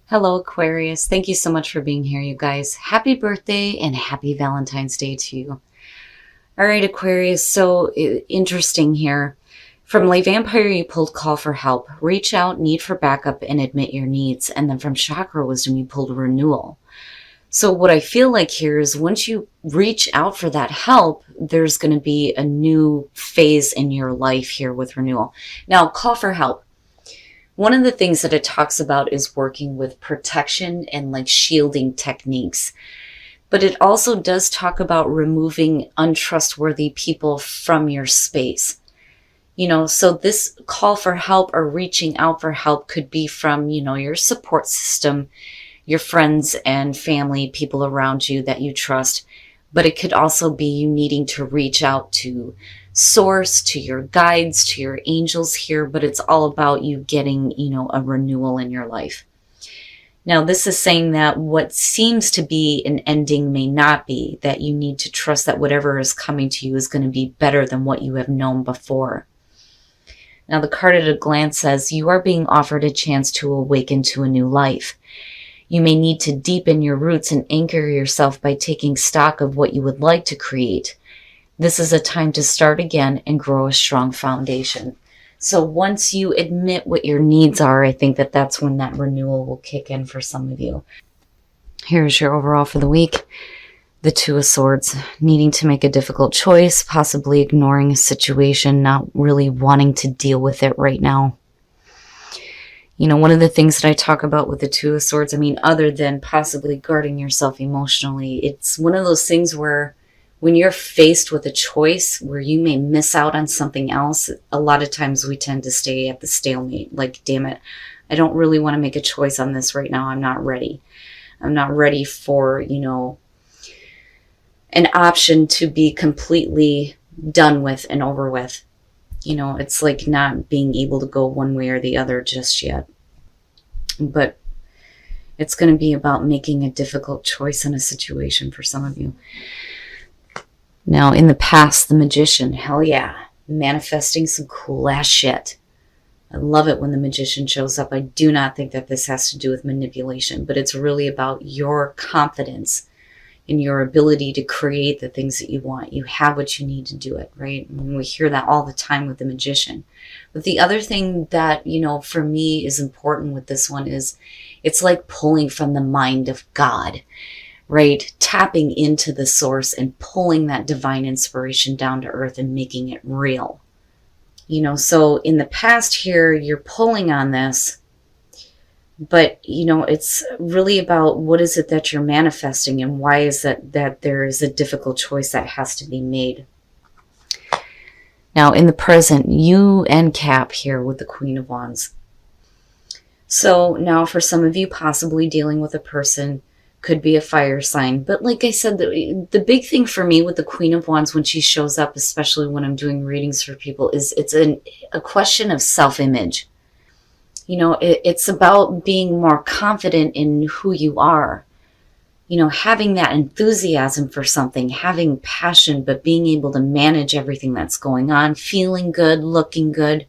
Hello, Aquarius. Thank you so much for being here, you guys. Happy birthday and happy Valentine's Day to you. All right, Aquarius. So interesting here. From Lay Vampire, you pulled call for help, reach out, need for backup, and admit your needs. And then from Chakra Wisdom, you pulled renewal. So what I feel like here is once you reach out for that help, there's going to be a new phase in your life here with renewal. Now, call for help. One of the things that it talks about is working with protection and like shielding techniques. But it also does talk about removing untrustworthy people from your space. So this call for help or reaching out for help could be from, your support system, your friends and family, people around you that you trust. But it could also be you needing to reach out to source, to your guides, to your angels here, but it's all about you getting, a renewal in your life. Now, this is saying that what seems to be an ending may not be, that you need to trust that whatever is coming to you is going to be better than what you have known before. Now, the card at a glance says you are being offered a chance to awaken to a new life. You may need to deepen your roots and anchor yourself by taking stock of what you would like to create. This is a time to start again and grow a strong foundation. So once you admit what your needs are, I think that that's when that renewal will kick in for some of you. Here's your overall for the week. The Two of Swords, needing to make a difficult choice, possibly ignoring a situation, not really wanting to deal with it right now. One of the things that I talk about with the Two of Swords, other than possibly guarding yourself emotionally, it's one of those things where when you're faced with a choice where you may miss out on something else, a lot of times we tend to stay at the stalemate. Like, damn it, I don't really want to make a choice on this right now. I'm not ready. I'm not ready for, an option to be completely done with and over with. It's like not being able to go one way or the other just yet. But it's going to be about making a difficult choice in a situation for some of you. Now, in the past, the Magician, hell yeah, manifesting some cool ass shit. I love it when the Magician shows up. I do not think that this has to do with manipulation, but it's really about your confidence in your ability to create the things that you want. You have what you need to do it, right? And we hear that all the time with the Magician. But the other thing that, for me is important with this one is it's like pulling from the mind of God, right? Tapping into the source and pulling that divine inspiration down to earth and making it real. So in the past here, you're pulling on this, but, it's really about what is it that you're manifesting and why is that there is a difficult choice that has to be made. Now, in the present, you and Cap here with the Queen of Wands. So now for some of you, possibly dealing with a person, could be a fire sign. But like I said, the big thing for me with the Queen of Wands when she shows up, especially when I'm doing readings for people, is it's a question of self-image. It's about being more confident in who you are. Having that enthusiasm for something, having passion, but being able to manage everything that's going on, feeling good, looking good,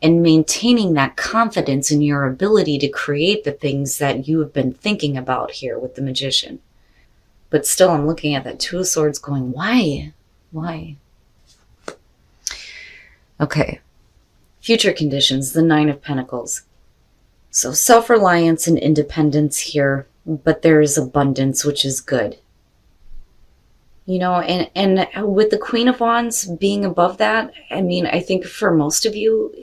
and maintaining that confidence in your ability to create the things that you have been thinking about here with the Magician. But still, I'm looking at that Two of Swords going, why? Why? Okay. Future conditions, the Nine of Pentacles. So self-reliance and independence here, but there is abundance, which is good. And with the Queen of Wands being above that, I think for most of you,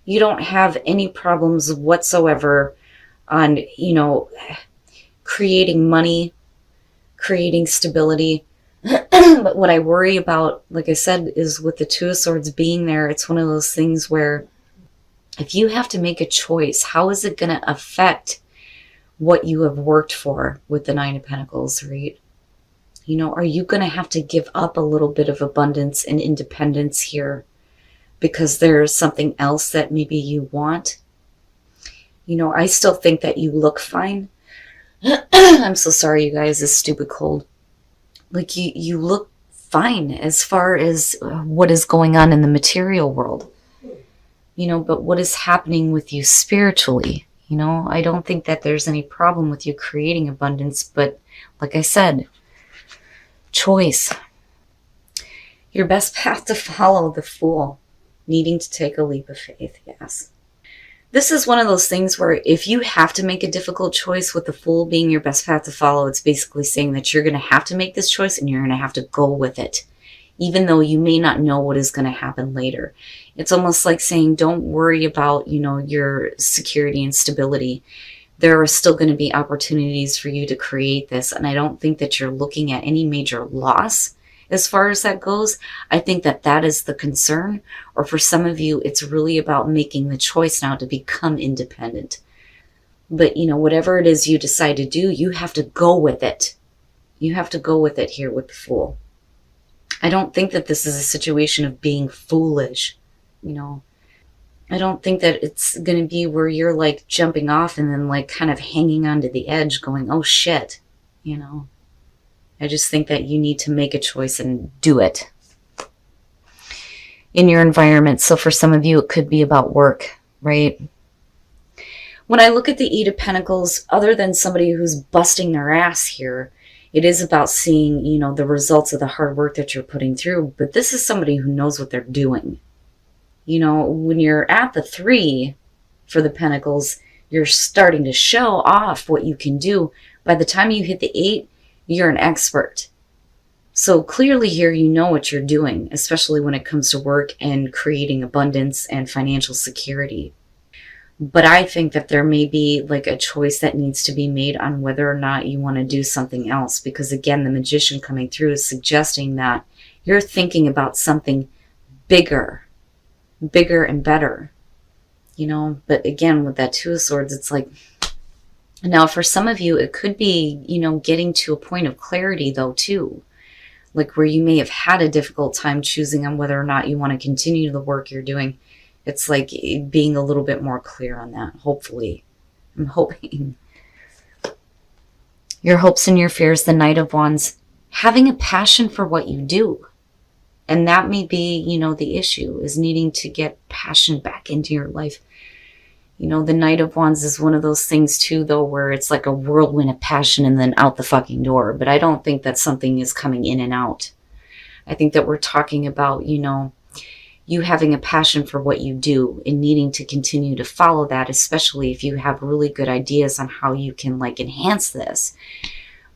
you don't have any problems whatsoever on, creating money, creating stability. But what I worry about, like I said, is with the Two of Swords being there, it's one of those things where if you have to make a choice, how is it going to affect what you have worked for with the Nine of Pentacles, right? Are you going to have to give up a little bit of abundance and independence here because there's something else that maybe you want? I still think that you look fine. I'm so sorry, you guys, this stupid cold. Like you look fine as far as what is going on in the material world. But what is happening with you spiritually? You know, I don't think that there's any problem with you creating abundance, but like I said, choice. Your best path to follow, the Fool. Needing to take a leap of faith, yes. This is one of those things where if you have to make a difficult choice, with the Fool being your best path to follow, it's basically saying that you're going to have to make this choice and you're going to have to go with it, even though you may not know what is going to happen later. It's almost like saying, don't worry about, your security and stability. There are still going to be opportunities for you to create this. And I don't think that you're looking at any major loss as far as that goes. I think that that is the concern. Or for some of you, it's really about making the choice now to become independent. But, whatever it is you decide to do, you have to go with it. You have to go with it here with the Fool. I don't think that this is a situation of being foolish. I don't think that it's going to be where you're like jumping off and then like kind of hanging onto the edge going, oh shit, I just think that you need to make a choice and do it in your environment. So for some of you, it could be about work, right? When I look at the Eight of Pentacles, other than somebody who's busting their ass here, it is about seeing, the results of the hard work that you're putting through. But this is somebody who knows what they're doing. When you're at the 3 for the Pentacles, you're starting to show off what you can do. By the time you hit the 8, you're an expert. So clearly here, you know what you're doing, especially when it comes to work and creating abundance and financial security. But I think that there may be like a choice that needs to be made on whether or not you want to do something else. Because again, the Magician coming through is suggesting that you're thinking about something bigger and better, But again, with that 2 of Swords, it's like, now for some of you, it could be, getting to a point of clarity though, too. Like where you may have had a difficult time choosing on whether or not you want to continue the work you're doing. It's like being a little bit more clear on that, hopefully. I'm hoping. Your hopes and your fears, the Knight of Wands, having a passion for what you do. And that may be, the issue, is needing to get passion back into your life. The Knight of Wands is one of those things too, though, where it's like a whirlwind of passion and then out the fucking door. But I don't think that something is coming in and out. I think that we're talking about, you having a passion for what you do and needing to continue to follow that, especially if you have really good ideas on how you can like enhance this.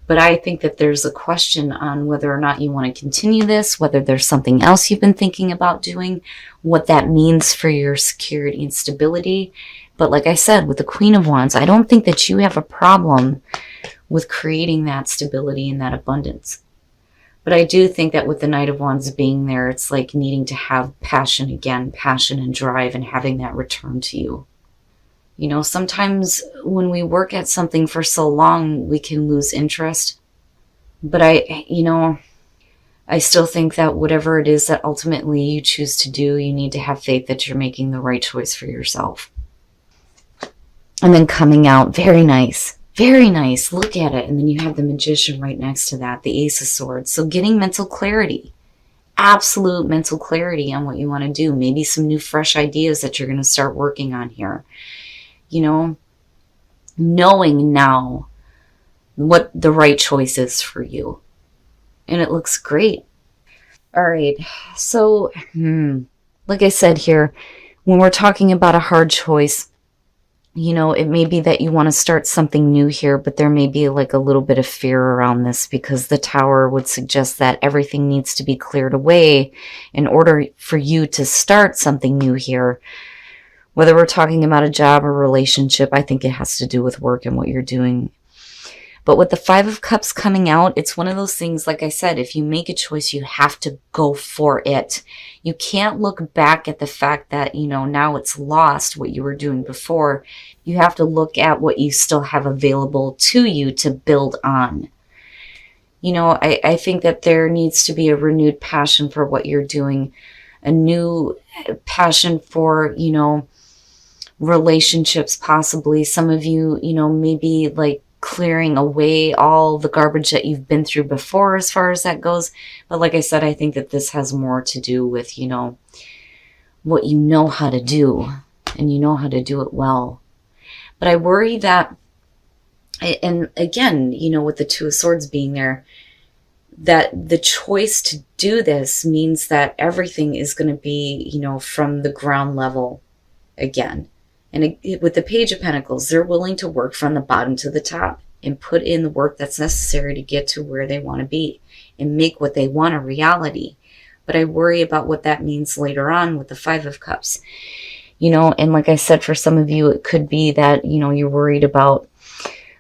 But I think that there's a question on whether or not you want to continue this, whether there's something else you've been thinking about doing, what that means for your security and stability. But like I said, with the Queen of Wands, I don't think that you have a problem with creating that stability and that abundance. But I do think that with the Knight of Wands being there, it's like needing to have passion again, passion and drive, and having that return to you. Sometimes when we work at something for so long, we can lose interest. But I still think that whatever it is that ultimately you choose to do, you need to have faith that you're making the right choice for yourself. And then coming out, very nice. Very nice. Look at it. And then you have the Magician right next to that, the Ace of Swords. So getting mental clarity, absolute mental clarity on what you want to do. Maybe some new fresh ideas that you're going to start working on here. Knowing now what the right choice is for you. And it looks great. All right. So, like I said here, when we're talking about a hard choice, it may be that you want to start something new here, but there may be like a little bit of fear around this because the Tower would suggest that everything needs to be cleared away in order for you to start something new here. Whether we're talking about a job or relationship, I think it has to do with work and what you're doing. But with the Five of Cups coming out, it's one of those things, like I said, if you make a choice, you have to go for it. You can't look back at the fact that, now it's lost what you were doing before. You have to look at what you still have available to you to build on. I think that there needs to be a renewed passion for what you're doing, a new passion for, relationships possibly. Some of you, maybe like clearing away all the garbage that you've been through before as far as that goes. But like I said, I think that this has more to do with, what you know how to do, and you know how to do it well. But I worry that, and again, you know, with the Two of Swords being there, that the choice to do this means that everything is going to be, you know, from the ground level again. And with the Page of Pentacles, they're willing to work from the bottom to the top and put in the work that's necessary to get to where they want to be and make what they want a reality. But I worry about what that means later on with the Five of Cups. You know, and like I said, for some of you, it could be that, you know, you're worried about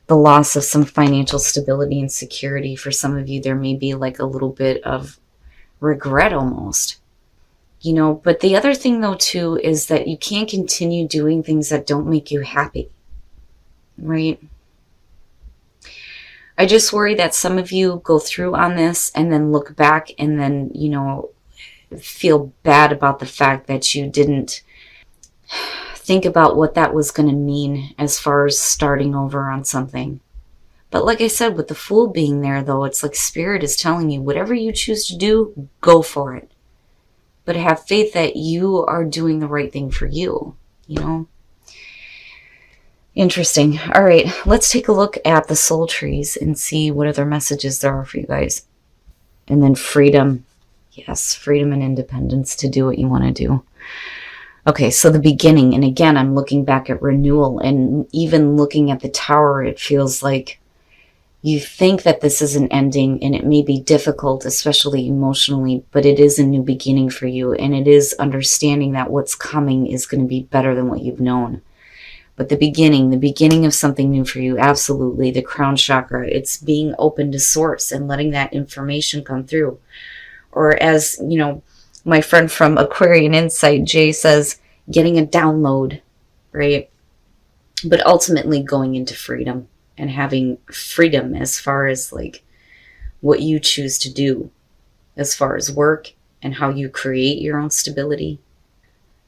the loss of some financial stability and security. For some of you, there may be like a little bit of regret almost. You know, but the other thing though too is that you can't continue doing things that don't make you happy, right? I just worry that some of you go through on this and then look back and then, you know, feel bad about the fact that you didn't think about what that was going to mean as far as starting over on something. But like I said, with the Fool being there though, it's like Spirit is telling you, whatever you choose to do, go for it. But have faith that you are doing the right thing for you, you know? Interesting. All right, let's take a look at the soul trees and see what other messages there are for you guys. And then freedom. Yes, freedom and independence to do what you want to do. Okay, so the beginning. And again, I'm looking back at renewal. And even looking at the Tower, it feels like you think that this is an ending, and it may be difficult, especially emotionally, but it is a new beginning for you. And it is understanding that what's coming is going to be better than what you've known. But the beginning of something new for you, absolutely. The crown chakra, it's being open to source and letting that information come through. Or as, you know, my friend from Aquarian Insight, Jay, says, getting a download, right? But ultimately going into freedom. And having freedom as far as like what you choose to do as far as work and how you create your own stability.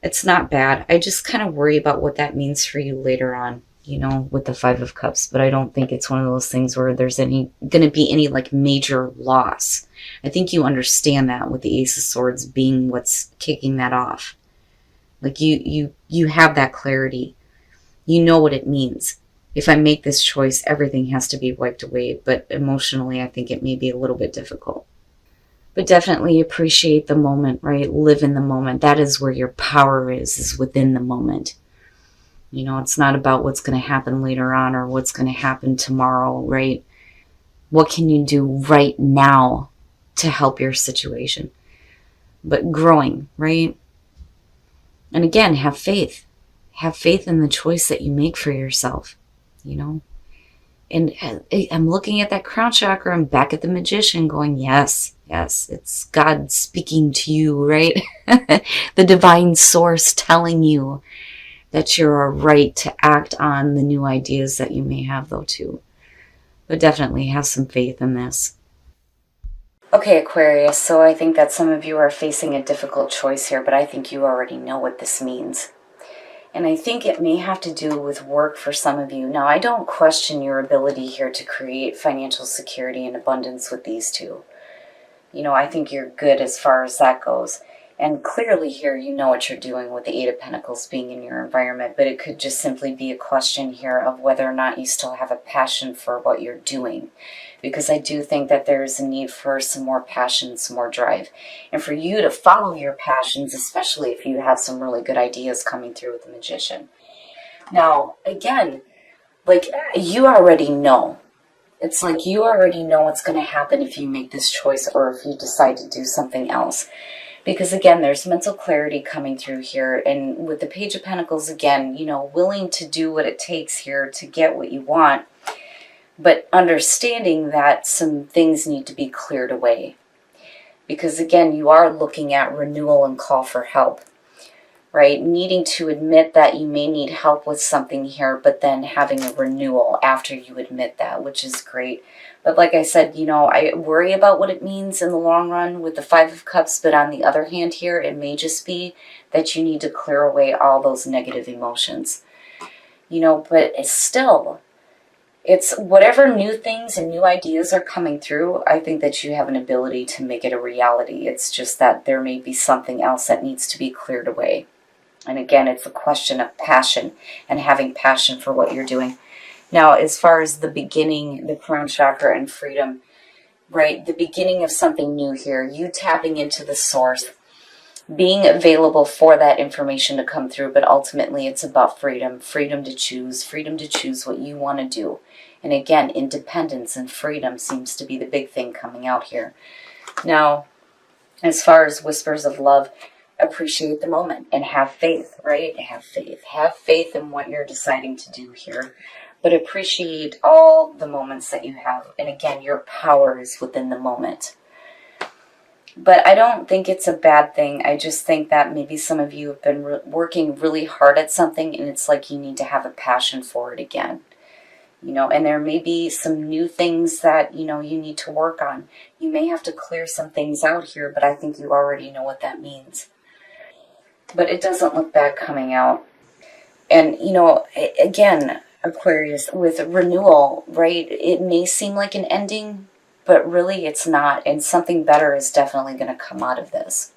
It's not bad. I just kind of worry about what that means for you later on, you know, with the Five of Cups. But I don't think it's one of those things where there's going to be any like major loss. I think you understand that with the Ace of Swords being what's kicking that off. Like you have that clarity. You know what it means. If I make this choice, everything has to be wiped away. But emotionally, I think it may be a little bit difficult. But definitely appreciate the moment, right? Live in the moment. That is where your power is within the moment. You know, it's not about what's going to happen later on or what's going to happen tomorrow, right? What can you do right now to help your situation? But growing, right? And again, have faith. Have faith in the choice that you make for yourself. You know, and I'm looking at that crown chakra and back at the Magician going, yes, it's God speaking to you, right? The divine source telling you that you're right to act on the new ideas that you may have though too. But definitely have some faith in this. Okay, Aquarius, so I think that some of you are facing a difficult choice here, but I think you already know what this means. And I think it may have to do with work for some of you. Now, I don't question your ability here to create financial security and abundance with these two. You know, I think you're good as far as that goes. And clearly here, you know what you're doing with the Eight of Pentacles being in your environment. But it could just simply be a question here of whether or not you still have a passion for what you're doing. Because I do think that there's a need for some more passion, some more drive. And for you to follow your passions, especially if you have some really good ideas coming through with the Magician. Now, again, like you already know. It's like you already know what's going to happen if you make this choice or if you decide to do something else. Because again, there's mental clarity coming through here. And with the Page of Pentacles, again, you know, willing to do what it takes here to get what you want. But understanding that some things need to be cleared away. Because again, you are looking at renewal and call for help. Right? Needing to admit that you may need help with something here, but then having a renewal after you admit that, which is great. But like I said, you know, I worry about what it means in the long run with the Five of Cups. But on the other hand here, it may just be that you need to clear away all those negative emotions. You know, but it's still... it's whatever new things and new ideas are coming through, I think that you have an ability to make it a reality. It's just that there may be something else that needs to be cleared away. And again, it's a question of passion and having passion for what you're doing. Now, as far as the beginning, the crown chakra and freedom, right? The beginning of something new here, you tapping into the source, being available for that information to come through, but ultimately it's about freedom to choose what you want to do. And again, independence and freedom seems to be the big thing coming out here. Now, as far as whispers of love, appreciate the moment and have faith, right? Have faith. Have faith in what you're deciding to do here. But appreciate all the moments that you have. And again, your power is within the moment. But I don't think it's a bad thing. I just think that maybe some of you have been working really hard at something, and it's like you need to have a passion for it again. You know, and there may be some new things that, you know, you need to work on. You may have to clear some things out here, but I think you already know what that means. But it doesn't look bad coming out. And, you know, again, Aquarius, with renewal, right, it may seem like an ending, but really it's not, and something better is definitely going to come out of this.